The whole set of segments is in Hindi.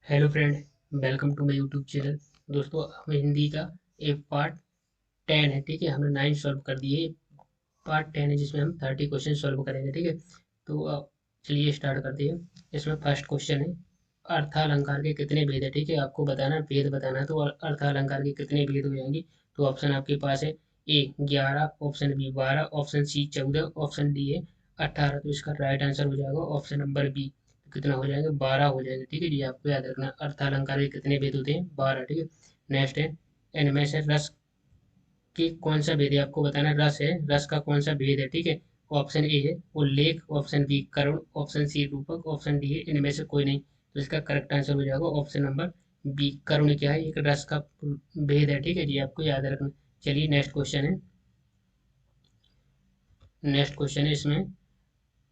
Hello friend, welcome to my YouTube channel. दोस्तों, हम हिंदी का एक पार्ट 10 है। ठीक है, हमने 9 सॉल्व कर दिए। पार्ट 10 है जिसमें हम 30 क्वेश्चन सॉल्व करेंगे। ठीक है, तो चलिए स्टार्ट करते हैं। इसमें फर्स्ट क्वेश्चन है, अर्थालंकार के कितने भेद है। ठीक है, आपको बताना भेद बताना है, तो अर्थालंकार के कितने भेद हो जाएंगे। तो ऑप्शन आपके पास है: A 11, option B 12, option C 14, option D है 18। तो इसका राइट आंसर हो जाएगा ऑप्शन नंबर बी। कितना हो जाएगा? 12 हो जाएगा। ठीक है जी, आपको याद रखना अर्थालंकार के कितने भेद होते हैं? 12। ठीक है, नेक्स्ट है, इनमें से रस कि कौन सा भेद है आपको बताना है। रस है, रस का कौन सा भेद है। ठीक है, ऑप्शन ए है उल्लेख, ऑप्शन बी करुण, ऑप्शन सी रूपक, ऑप्शन डी है इनमें से कोई नहीं। तो इसका करेक्ट आंसर हो जाएगा ऑप्शन नंबर बी। करुण क्या है? एक रस का भेद है। ठीक है जी, आपको याद रखना। चलिए नेक्स्ट क्वेश्चन है। नेक्स्ट क्वेश्चन है इसमें,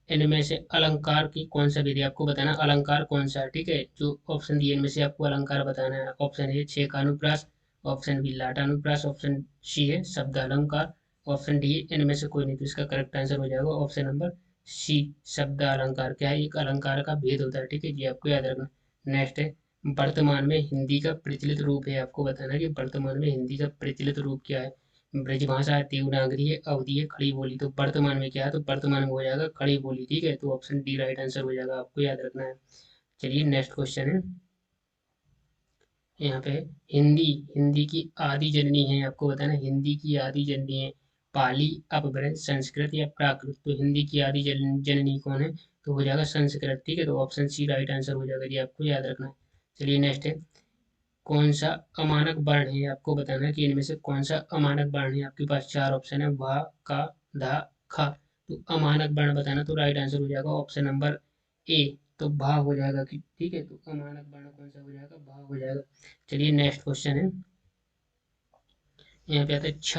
इनमें से अलंकार की कौन सा भेद है आपको बताना। अलंकार कौन सा है? ठीक है, जो ऑप्शन दिए इनमें से आपको अलंकार बताना है। ऑप्शन ए छेद का अनुप्रास, ऑप्शन बी लाटानुप्रास, ऑप्शन सी है शब्द अलंकार, ऑप्शन डी है इनमें से कोई नहीं। तो इसका करेक्ट आंसर हो जाएगा ऑप्शन नंबर सी, शब्द अलंकार। क्या है? एक अलंकार का भेद होता है। ठीक है जी, आपको याद रखना। नेक्स्ट है, वर्तमान में हिंदी का प्रचलित रूप है। आपको बताना है कि वर्तमान में हिंदी का प्रचलित रूप क्या है। ब्रजभाषा है, देवनागरी है, अवधी है, खड़ी बोली। तो वर्तमान में क्या है? तो वर्तमान में हो जाएगा खड़ी बोली। ठीक है, तो ऑप्शन डी राइट आंसर हो जाएगा, आपको याद रखना है। चलिए नेक्स्ट क्वेश्चन है। यहाँ पे हिंदी, हिंदी की आदि जननी है। आपको बताना है हिंदी की आदि जननी है पाली, अपभ्रंश, संस्कृत या प्राकृत। तो हिंदी की आदि जननी कौन है? तो हो जाएगा संस्कृत। ठीक है, तो ऑप्शन सी राइट आंसर हो जाएगा जी, आपको याद रखना है। चलिए नेक्स्ट है, कौन सा अमानक वर्ण है? आपको बताना है कि इनमें से कौन सा अमानक वर्ण है। आपके पास चार ऑप्शन है: वा, का, धा, खा। तो अमानक वर्ण बताना, तो राइट आंसर हो जाएगा ऑप्शन नंबर ए। तो भा हो जाएगा कि ठीक है, तो अमानक वर्ण कौन सा हो जाएगा? भा हो जाएगा। चलिए नेक्स्ट क्वेश्चन है। यहाँ पे आता है छ।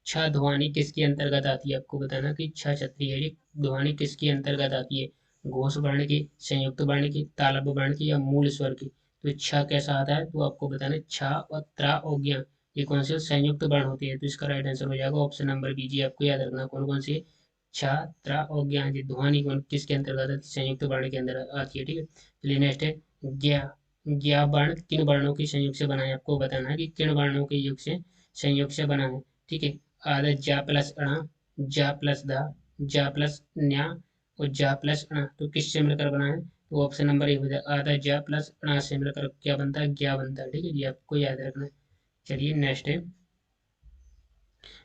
छ ध्वनि किसके अंतर्गत आती है? आपको बताना कि छ छत्री है, ये ध्वनि किसके अंतर्गत आती है? घोष वर्ण की, संयुक्त वर्ण की, तालव्य वर्ण की या मूल स्वर की। तो छ कैसा आता है? तो आपको बताना है छ और त्रा और ज्ञ, ये कौन से संयुक्त वर्ण होती है। तो इसका राइट आंसर हो जाएगा ऑप्शन नंबर बी जी, आपको याद रखना कौन कौन सी है। छ, त्रा और ज्ञ, ये ध्वनि कौन किसके अंतर्गत आती है? संयुक्त वर्ण के अंदर आती है। ठीक है, चलिए नेक्स्ट है ज्ञ। ज्ञ वर्ण किन वर्णों के संयोग से बना है? आपको बताना है कि किन वर्णों के योग से संयोग से बना है। ठीक है, आधा जा प्लस अणा, जा प्लस धा, जा प्लस न्या और जा प्लस अणा। तो किससे मिलकर बना है? तो ऑप्शन नंबर ए हो जाए, आधा जा प्लस अणा से मिलकर क्या बनता है? ज्ञा बनता है। ठीक है जी, आपको याद रखना है। चलिए नेक्स्ट है,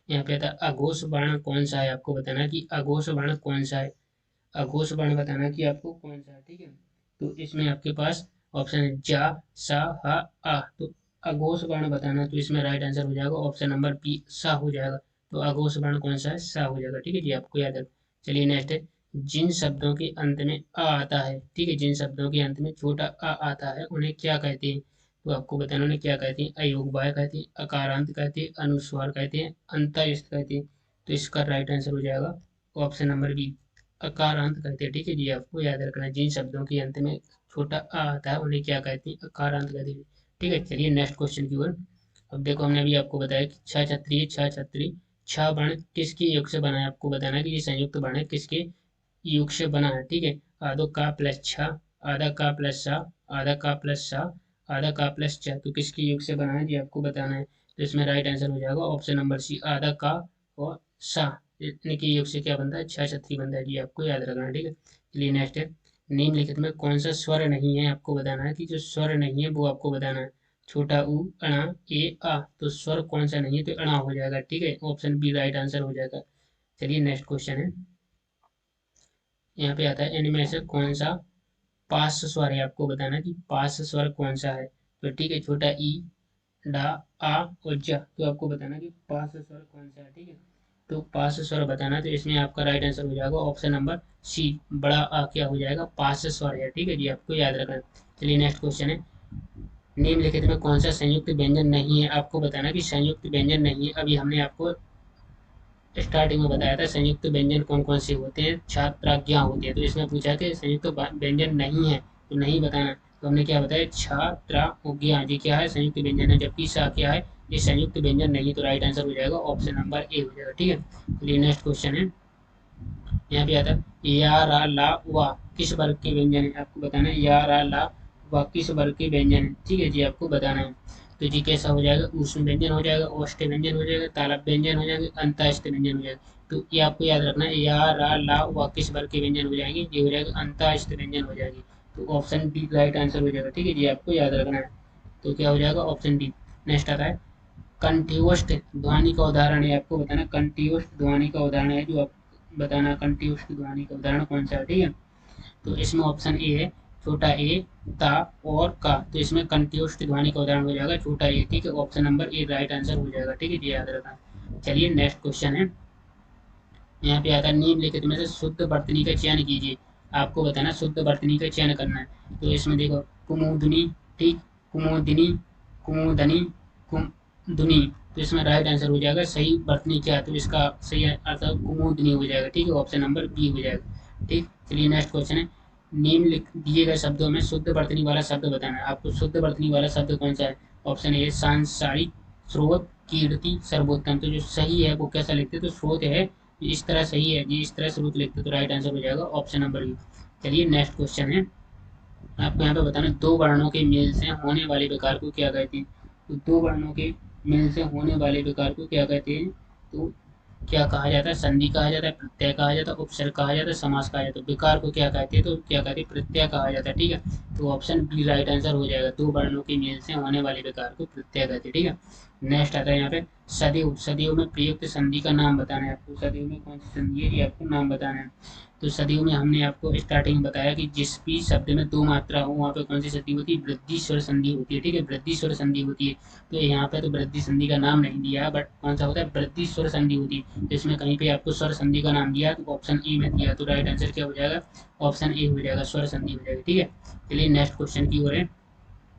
यहाँ पे आता है अघोष वर्ण कौन सा है। आपको बताना है कि अघोष वर्ण कौन सा है। अघोष वर्ण बताना कि आपको कौन सा है। ठीक है, तो इसमें आपके पास ऑप्शन है जा, सा, हा, आ। तो अघोष वर्ण बताना, तो इसमें राइट आंसर हो जाएगा ऑप्शन नंबर बी, सा हो जाएगा। तो अघोष वर्ण कौन सा है? सा हो जाएगा। ठीक है जी, आपको याद रख। चलिए नेक्स्ट है, जिन शब्दों के अंत में आ आता है। ठीक है, जिन शब्दों के अंत में छोटा आ आता है उन्हें क्या कहते हैं? तो आपको बताना उन्हें क्या कहते हैं। अयोगवाय कहते हैं, अकारांत कहते हैं, अनुस्वार कहते हैं, अंतःस्थ कहते हैं। तो इसका राइट आंसर हो जाएगा ऑप्शन नंबर बी, अकारांत कहते हैं। ठीक है जी, आपको याद रखना है जिन शब्दों के अंत में छोटा आ आता है उन्हें क्या कहते हैं? अकारांत कहते हैं। ठीक है, चलिए नेक्स्ट क्वेश्चन की ओर। अब देखो, हमने अभी आपको बताया कि छह छत्री, छह छत्री, छह वर्ण किसके योग से बना है। आपको बताना है कि ये संयुक्त वर्ण है, किसके योग से बना है। ठीक है, आधो का प्लस छ, आधा का प्लस सा, आधा का प्लस सा, आधा का प्लस छ। तो किसके योग से बना है जी, आपको बताना है। तो इसमें राइट आंसर हो जाएगा ऑप्शन नंबर सी, आधा का और सा। इतने के योग से क्या बनता है? छह छत्री बनता है जी, आपको याद रखना है। ठीक है, चलिए नेक्स्ट है, निम्नलिखित में कौन सा स्वर नहीं है। आपको बताना है कि जो स्वर नहीं है वो आपको बताना है। छोटा ऊ, अणा, ए, आ। तो स्वर कौन सा नहीं है? तो अणा हो जाएगा। ठीक है, ऑप्शन बी राइट आंसर हो जाएगा। चलिए नेक्स्ट क्वेश्चन है। यहाँ पे आता है इनमें से कौन सा पार्श्व स्वर है। आपको बताना कि पार्श्व स्वर कौन सा है। तो ठीक है, छोटा ई, डा, आ और ज। तो आपको बताना कि पार्श्व स्वर कौन सा है। ठीक है, तो पार्श्व स्वर बताना, तो इसमें आपका राइट आंसर हो जाएगा ऑप्शन नंबर सी, बड़ा आ क्या हो जाएगा? पार्श्व स्वर है। ठीक है जी, आपको याद रखना है। चलिए नेक्स्ट क्वेश्चन है, निम्नलिखित में कौन सा संयुक्त व्यंजन नहीं है। आपको बताना कि संयुक्त व्यंजन नहीं है। अभी हमने आपको स्टार्टिंग में बताया था संयुक्त व्यंजन कौन कौन से होते हैं, छात्राज्ञा होती है। तो इसमें पूछा कि संयुक्त व्यंजन नहीं है, तो नहीं बताना। तो हमने क्या बताया? छात्रा ज्ञा, ये क्या है? संयुक्त व्यंजन है। जबकि सा क्या है? ये संयुक्त व्यंजन नहीं। तो राइट आंसर हो जाएगा ऑप्शन नंबर ए हो जाएगा। ठीक है, चलिए नेक्स्ट क्वेश्चन है। यहाँ पे आता है या रा ला वा किस वर्ग के व्यंजन है। आपको बताना है या रा ला वाक्य वर्ग के व्यंजन है, ठीक है जी, आपको बताना है। तो जी कैसा हो जाएगा, ऊष्म व्यंजन हो जाएगा, औष्ठ व्यंजन हो जाएगा, तालव्य व्यंजन हो जाएगा, अंतःस्थ व्यंजन हो जाएगा। तो ये आपको याद रखना है, या रा ला वाक्य वर्ग के व्यंजन हो जाएंगे, ये हो जाएगा अंतःस्थ व्यंजन हो जाएगी। तो ऑप्शन डी राइट आंसर हो जाएगा, ठीक है जी, आपको याद रखना है। तो क्या हो जाएगा, ऑप्शन डी। नेक्स्ट आता है कंठ्योष्ठ ध्वनि का उदाहरण है, आपको बताना कंठ्योष्ठ ध्वनि का उदाहरण है, जो आप बताना कंठ्योष्ठ ध्वनि का उदाहरण कौन सा है, ठीक है। तो इसमें ऑप्शन ए है छोटा ए, ता और का। तो इसमें कंठ्योष्ठ ध्वनि का उदाहरण हो जाएगा छोटा ए, ठीक है, option number A right answer हो जाएगा, ठीक है जी, याद रखना। चलिए नेक्स्ट क्वेश्चन है, यहाँ पे आता है निम्नलिखित में से शुद्ध वर्तनी का चयन कीजिए। आपको बताना शुद्ध वर्तनी का चयन करना है। तो इसमें देखो कुमुदनी, ठीक, कुमुदिनी, कुमुदनी, कुमुदनी। तो इसमें राइट आंसर हो जाएगा सही वर्तनी क्या है, तो इसका सही अर्थ कुमुदनी हो जाएगा, ठीक है, ऑप्शन नंबर बी हो जाएगा, ठीक। चलिए नेक्स्ट क्वेश्चन है, निम्न दिए गए शब्दों में शुद्ध वर्तनी वाला शब्द बताना है। आपको शुद्ध वर्तनी वाला शब्द कौन सा है, ऑप्शन ए सांसारिक, स्रोत, कीर्ति, सर्वोत्तम। तो जो सही है वो कैसा लिखते हैं, तो स्रोत है, इस तरह सही है जी, इस तरह स्रोत लिखते तो राइट आंसर हो जाएगा ऑप्शन नंबर बी। चलिए नेक्स्ट क्वेश्चन है, आपको यहाँ पे बताना दो वर्णों के मेल से होने वाले विकार को क्या कहते हैं। तो दो वर्णों के मेल से होने वाले विकार को क्या कहते हैं, तो क्या कहा जाता है, संधि कहा जाता है, प्रत्यय कहा जाता है, उपसर्ग कहा जाता है, समास कहा जाता है। विकार को क्या कहते हैं, तो क्या कहते हैं, प्रत्यय कहा जाता है, ठीक है। तो ऑप्शन बी राइट आंसर हो जाएगा, दो वर्णों के मेल से होने वाले विकार को प्रत्यय कहते हैं, ठीक है। नेक्स्ट आता है यहाँ पे सदैव, सदैव में प्रयुक्त संधि का नाम बताना है आपको। सदैव में कौन सी संधि है ये आपको नाम बताना है। तो सदियों में हमने आपको स्टार्टिंग में बताया कि जिस भी शब्द में दो मात्रा हो वहाँ पे कौन सी संधि होती है, वृद्धि स्वर संधि होती है, ठीक है, वृद्धि स्वर संधि होती है। तो यहाँ पे तो वृद्धि संधि का नाम नहीं दिया, बट कौन सा होता है, वृद्धि स्वर संधि होती है। तो इसमें कहीं पे आपको स्वर संधि का नाम दिया, तो ऑप्शन ए में दिया, तो राइट आंसर क्या हो जाएगा, ऑप्शन ए हो जाएगा, स्वर संधि हो जाएगी, ठीक है। चलिए नेक्स्ट क्वेश्चन की ओर है,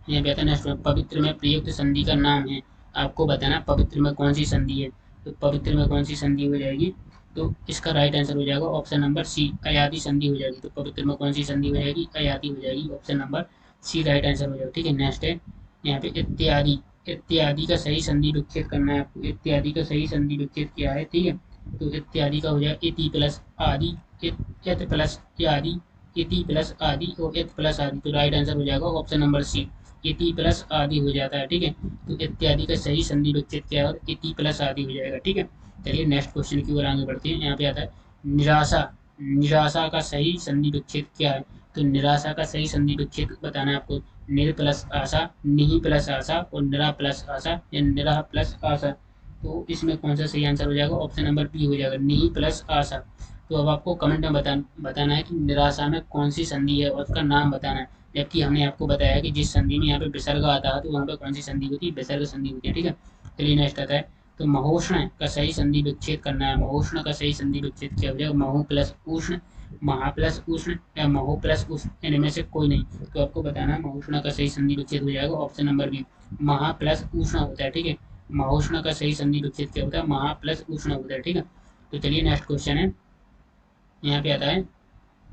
यहाँ पे आता है नेक्स्ट, पवित्र में प्रयुक्त संधि का नाम है। आपको बताना पवित्र में कौन सी संधि है। तो पवित्र में कौन सी संधि हो जाएगी, तो इसका राइट आंसर हो जाएगा ऑप्शन नंबर सी, अयादि संधि हो जाएगी। तो पवित्र में कौन सी संधि हो जाएगी, अयादि हो जाएगी, option number C right answer हो जाएगा, ठीक है। नेक्स्ट है यहाँ पे इत्यादि, इत्यादि का सही संधि विच्छेद करना है आपको। इत्यादि का सही संधि विच्छेद क्या है, ठीक है। तो इत्यादि का हो जाएगा इति प्लस आदि, इत प्लस आदि, इति प्लस आदि और इत प्लस आदि। तो राइट आंसर हो जाएगा ऑप्शन नंबर सी, इति प्लस आदि हो जाता है, ठीक है। तो इत्यादि का सही संधि विच्छेद क्या है, इति प्लस आदि हो जाएगा, ठीक है। चलिए नेक्स्ट क्वेश्चन की ओर आगे बढ़ते हैं, यहाँ पे आता है निराशा, निराशा का सही संधि विच्छेद क्या है। तो निराशा का सही संधि विच्छेद बताना है आपको, निर प्लस आशा, निहि प्लस आशा और निरा प्लस आशा या निरा प्लस आशा। तो इसमें कौन सा सही आंसर हो जाएगा, ऑप्शन नंबर बी हो जाएगा, निहि प्लस आशा। तो अब आपको कमेंट में बताना है कि निराशा में कौन सी संधि है और उसका नाम बताना है। जबकि हमने आपको बताया कि जिस संधि में यहाँ पे विसर्ग आता है तो वहाँ पे कौन सी संधि होती है, विसर्ग संधि होती है, ठीक है। चलिए नेक्स्ट आता है, तो महोष्ण का सही संधि विच्छेद करना है। महोष्ण का सही संधि विच्छेद क्या हो जाएगा, महु प्लस उष्ण, महा प्लस उष्ण या महु प्लस उष्ण, इनमें से कोई नहीं। तो आपको बताना है महोष्ण का सही संधि विच्छेद हो जाएगा ऑप्शन नंबर बी, महा प्लस उष्ण होता है, ठीक है। महोष्ण का सही संधि विच्छेद क्या होता है, महा प्लस उष्ण होता है, ठीक है। तो चलिए नेक्स्ट क्वेश्चन है, यहाँ पे आता है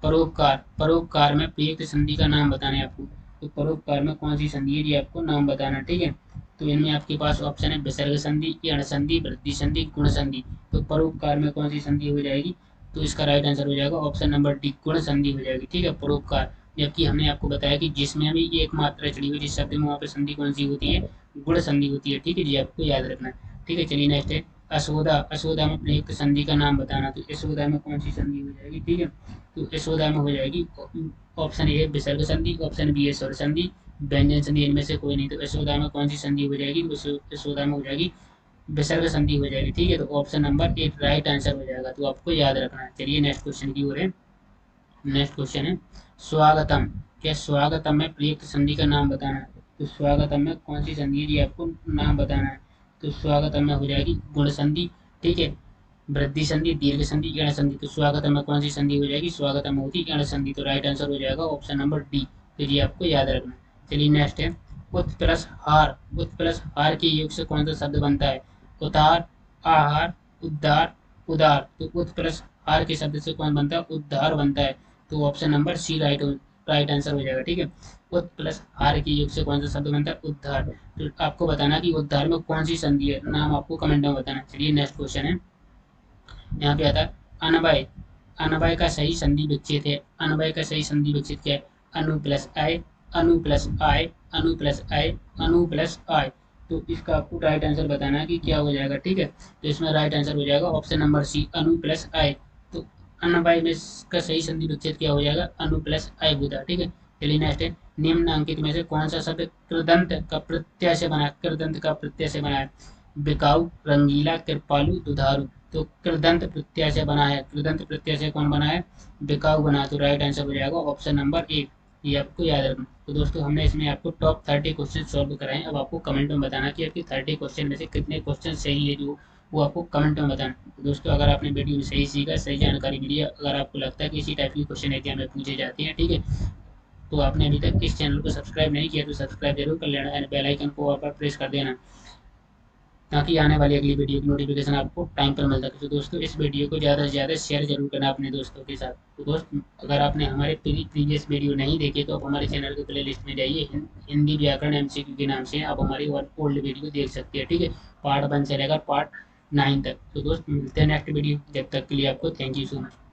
परोपकार, परोपकार में प्रयुक्त संधि का नाम बताना है आपको। तो परोपकार में कौन सी संधि है ये आपको नाम बताना, ठीक है। तो इनमें आपके पास ऑप्शन है विसर्ग संधि, यण संधि, वृद्धि संधि, गुण संधि। तो परोपकार में कौन सी संधि हो जाएगी, तो इसका राइट आंसर हो जाएगा ऑप्शन नंबर डी, गुण संधि हो जाएगी, ठीक है, परोपकार। जबकि हमने आपको बताया कि जिसमें हमें एक मात्रा चढ़ी हुई जिस शब्द में वहाँ पे संधि कौन सी होती है, गुण संधि होती है, ठीक है जी, आपको याद रखना है, ठीक है। चलिए नेक्स्ट है असोदा, असोदा में प्रयुक्त संधि का नाम बताना। तो यशोदा में कौन सी संधि हो जाएगी, ठीक है। तो यशोदा में हो जाएगी ऑप्शन ए विसर्ग संधि, ऑप्शन बी है स्वर संधि, व्यंजन संधि, इनमें से कोई नहीं। तो यशोदा में कौन सी संधि हो जाएगी, यशोदा में हो जाएगी विसर्ग संधि हो जाएगी, ठीक है। तो option number A right answer हो जाएगा, तो आपको याद रखना है। चलिए नेक्स्ट क्वेश्चन की ओर है, नेक्स्ट क्वेश्चन है स्वागतम, क्या स्वागतम में प्रयुक्त संधि का नाम बताना है। तो स्वागतम में कौन सी संधि है ये आपको नाम बताना है। तो स्वागतम में हो जाएगी गुण संधि, ठीक है, वृद्धि संधि, दीर्घ संधि, यण संधि। तो स्वागतम में कौन सी संधि हो जाएगी, स्वागतम होती यण संधि। तो राइट आंसर हो जाएगा ऑप्शन नंबर डी, तो ये आपको याद रखना है। चलिए नेक्स्ट है उत प्लस हार, उत प्लस हार के योग से कौन सा शब्द बनता है, उतार, आहार, उद्धार, उदार। तो उत प्लस हार के शब्द से कौन बनता है, उद्धार बनता है। तो option number C right answer हो जाएगा, ठीक है। उत प्लस हार के योग से कौन सा शब्द बनता है, उद्धार। तो आपको बताना कि उद्धार में कौन सी संधि है, नाम आपको कमेंट में बताना। चलिए नेक्स्ट क्वेश्चन है, यहाँ पे आता है अनवय, अनवय का सही संधि विच्छेद है। अनवय का सही संधि विच्छेद क्या है, अनु प्लस अय, अनु प्लस आई, अनु प्लस आई, अनु प्लस आई। तो इसका आपको राइट आंसर बताना है कि क्या हो जाएगा, ठीक है। तो इसमें राइट आंसर हो जाएगा ऑप्शन नंबर सी, अनु प्लस आई। तो अन्नवाय में इसका सही संधि विच्छेद क्या हो जाएगा, अनु प्लस आई बुधा, ठीक है। चलिए नेक्स्ट है, निम्नलिखित में से कौन सा शब्द कृदंत का प्रत्यय से बना, कृदंत का प्रत्यय से बना है, बिकाऊ, रंगीला, कृपालु, दुधारू। तो कृदंत प्रत्यय से बना है, कृदंत प्रत्यय से कौन बना है, बिकाऊ बना है। तो राइट आंसर हो जाएगा ऑप्शन नंबर ए, ये आपको याद रखना। तो दोस्तों हमने इसमें आपको टॉप 30 क्वेश्चन सॉल्व कराए। अब आपको कमेंट में बताना कि आपके 30 क्वेश्चन में से कितने क्वेश्चन सही है, जो वो आपको कमेंट में बताना। तो दोस्तों अगर आपने वीडियो में सही सीखा, सही जानकारी मिली है, अगर आपको लगता है कि इसी टाइप की क्वेश्चन एग्जाम में पूछे जाते हैं, ठीक है, तो आपने अभी तक इस चैनल को सब्सक्राइब नहीं किया तो सब्सक्राइब जरूर कर लेना एंड बेल आइकन को आप प्रेस कर देना, ताकि आने वाली अगली वीडियो की नोटिफिकेशन आपको टाइम पर मिल सके। तो दोस्तों इस वीडियो को ज़्यादा से ज़्यादा शेयर जरूर करना अपने दोस्तों के साथ। तो दोस्त अगर आपने हमारे प्रीवियस वीडियो नहीं देखे तो आप हमारे चैनल के प्ले लिस्ट में जाइए, हिंदी व्याकरण एमसीक्यू के नाम से आप हमारी ओल्ड वीडियो देख सकते हैं, ठीक है, पार्ट 1 से लेकर पार्ट 9 तक। तो दोस्त मिलते हैं नेक्स्ट वीडियो, जब तक के लिए आपको थैंक यू सो मच।